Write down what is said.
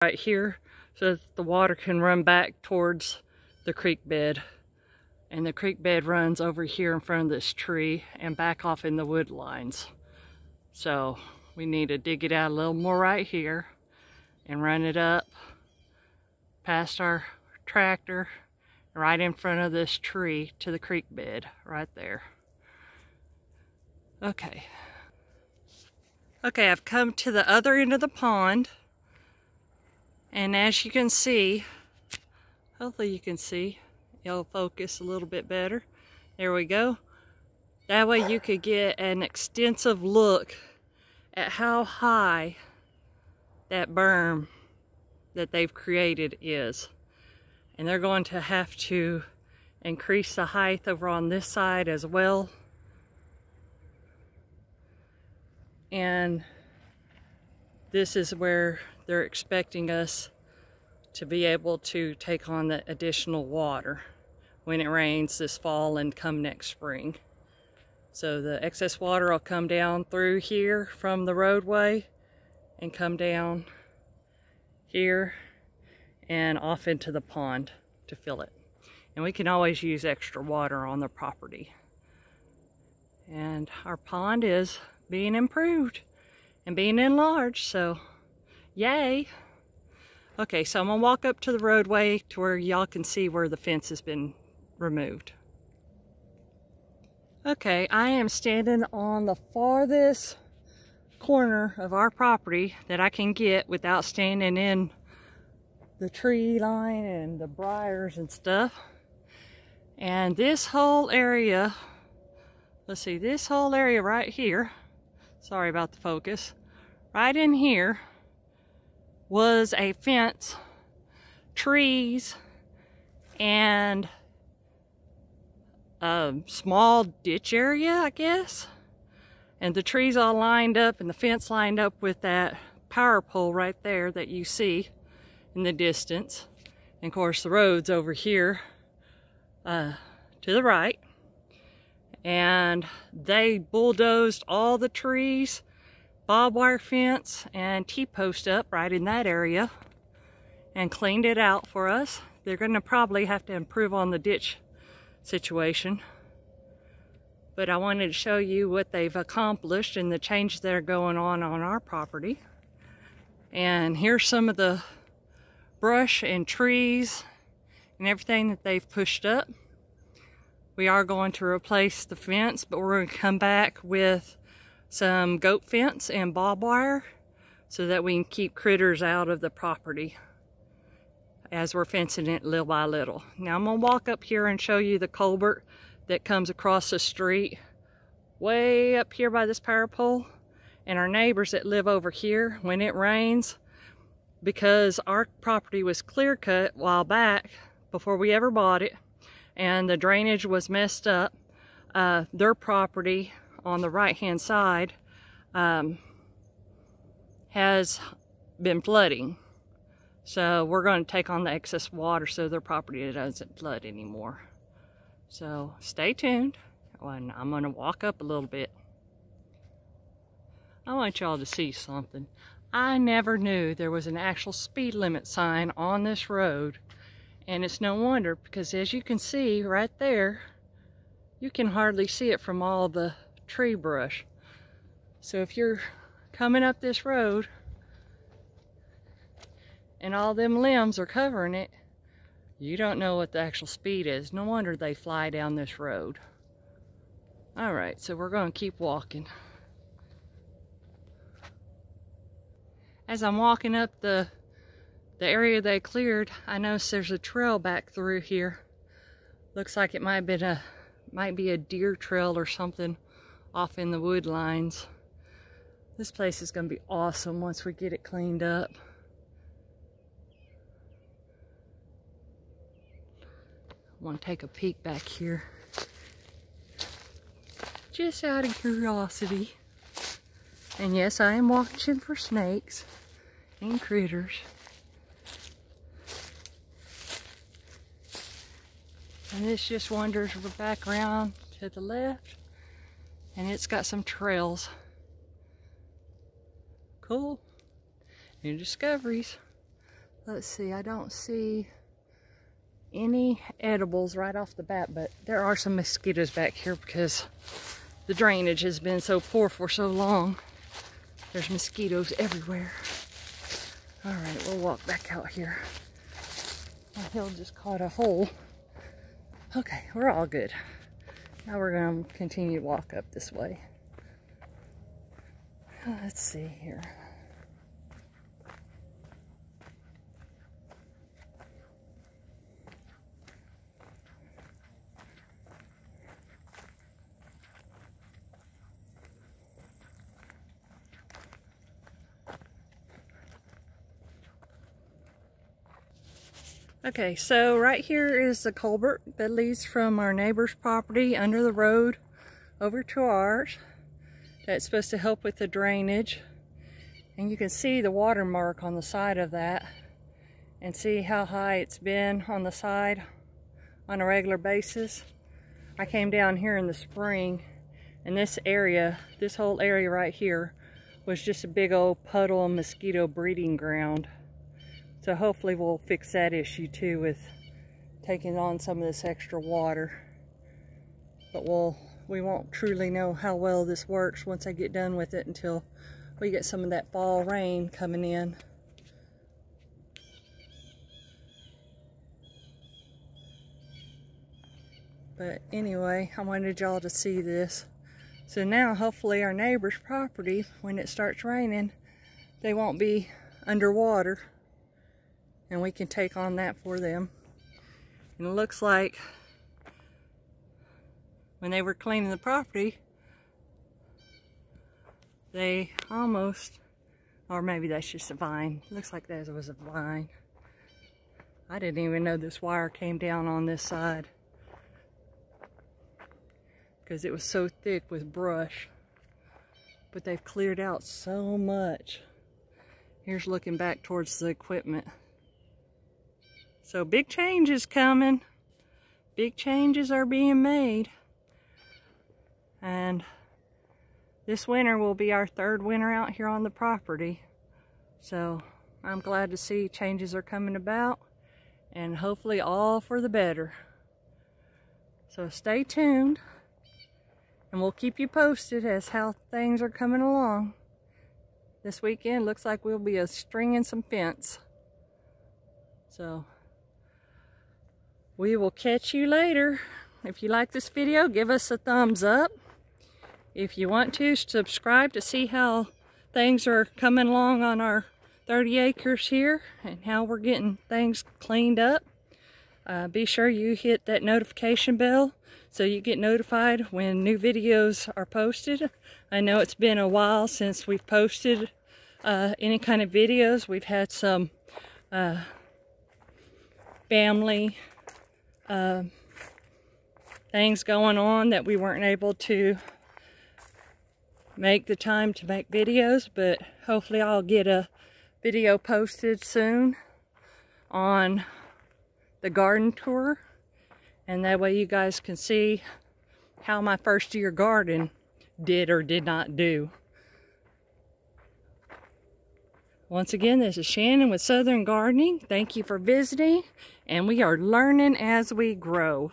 right here so that the water can run back towards the creek bed. And the creek bed runs over here in front of this tree and back off in the wood lines. So we need to dig it out a little more right here and run it up past our tractor right in front of this tree to the creek bed right there. Okay, I've come to the other end of the pond, and as you can see, hopefully you can see, it'll focus a little bit better. There we go. That way you could get an extensive look at how high that berm that they've created is. And they're going to have to increase the height over on this side as well. And this is where they're expecting us to be able to take on the additional water when it rains this fall and come next spring. So the excess water will come down through here from the roadway and come down here and off into the pond to fill it. And we can always use extra water on the property. And our pond is being improved and being enlarged, so yay. Okay, so I'm gonna walk up to the roadway to where y'all can see where the fence has been removed. Okay, I am standing on the farthest corner of our property that I can get without standing in the tree line and the briars and stuff. And this whole area, let's see, this whole area right here, sorry about the focus, right in here was a fence, trees, and a small ditch area, I guess. And the trees all lined up and the fence lined up with that power pole right there that you see in the distance. And of course the road's over here to the right. And they bulldozed all the trees, barbed wire fence, and T-post up right in that area and cleaned it out for us. They're gonna probably have to improve on the ditch situation. But I wanted to show you what they've accomplished and the changes that are going on our property. And here's some of the brush and trees and everything that they've pushed up. We are going to replace the fence, but we're going to come back with some goat fence and barbed wire so that we can keep critters out of the property as we're fencing it little by little. Now I'm going to walk up here and show you the culvert that comes across the street way up here by this power pole. And our neighbors that live over here, when it rains, because our property was clear cut a while back before we ever bought it, and the drainage was messed up, their property on the right hand side has been flooding. So we're going to take on the excess water so their property doesn't flood anymore. So stay tuned. And I'm going to walk up a little bit. I want y'all to see something. I never knew there was an actual speed limit sign on this road. And it's no wonder, because as you can see right there, you can hardly see it from all the tree brush. So if you're coming up this road and all them limbs are covering it, you don't know what the actual speed is. No wonder they fly down this road. All right, so we're going to keep walking. As I'm walking up the area they cleared, I noticed there's a trail back through here. Looks like it might be a deer trail or something off in the wood lines. This place is going to be awesome once we get it cleaned up. I want to take a peek back here, just out of curiosity. And yes, I am watching for snakes and critters. And this just wanders back around to the left, and it's got some trails. Cool. New discoveries. let's see, I don't see any edibles right off the bat, but there are some mosquitoes back here because the drainage has been so poor for so long. There's mosquitoes everywhere. All right, we'll walk back out here. My hill just caught a hole. Okay, we're all good. Now we're gonna continue to walk up this way. Let's see here. Okay, so right here is the culvert that leads from our neighbor's property under the road over to ours. That's supposed to help with the drainage. And you can see the watermark on the side of that and see how high it's been on the side on a regular basis. I came down here in the spring and this area, this whole area right here was just a big old puddle of mosquito breeding ground. So hopefully we'll fix that issue too with taking on some of this extra water. But we won't truly know how well this works once I get done with it until we get some of that fall rain coming in. But anyway, I wanted y'all to see this. So now hopefully our neighbor's property, when it starts raining, they won't be underwater. And we can take on that for them. And it looks like when they were cleaning the property, they almost, or maybe that's just a vine. Looks like that was a vine. I didn't even know this wire came down on this side because it was so thick with brush. But they've cleared out so much. Here's looking back towards the equipment. So big change is coming. Big changes are being made. And this winter will be our third winter out here on the property. So I'm glad to see changes are coming about and hopefully all for the better. So stay tuned and we'll keep you posted as how things are coming along. This weekend looks like we'll be stringing some fence. So we will catch you later. If you like this video, give us a thumbs up. If you want to, subscribe to see how things are coming along on our 30 acres here and how we're getting things cleaned up. Be sure you hit that notification bell so you get notified when new videos are posted. I know it's been a while since we've posted any kind of videos. We've had some family things going on that we weren't able to make the time to make videos, but hopefully I'll get a video posted soon on the garden tour, and that way you guys can see how my first year garden did or did not do. Once again, this is Shannon with Southern Gardening. Thank you for visiting, and we are learning as we grow.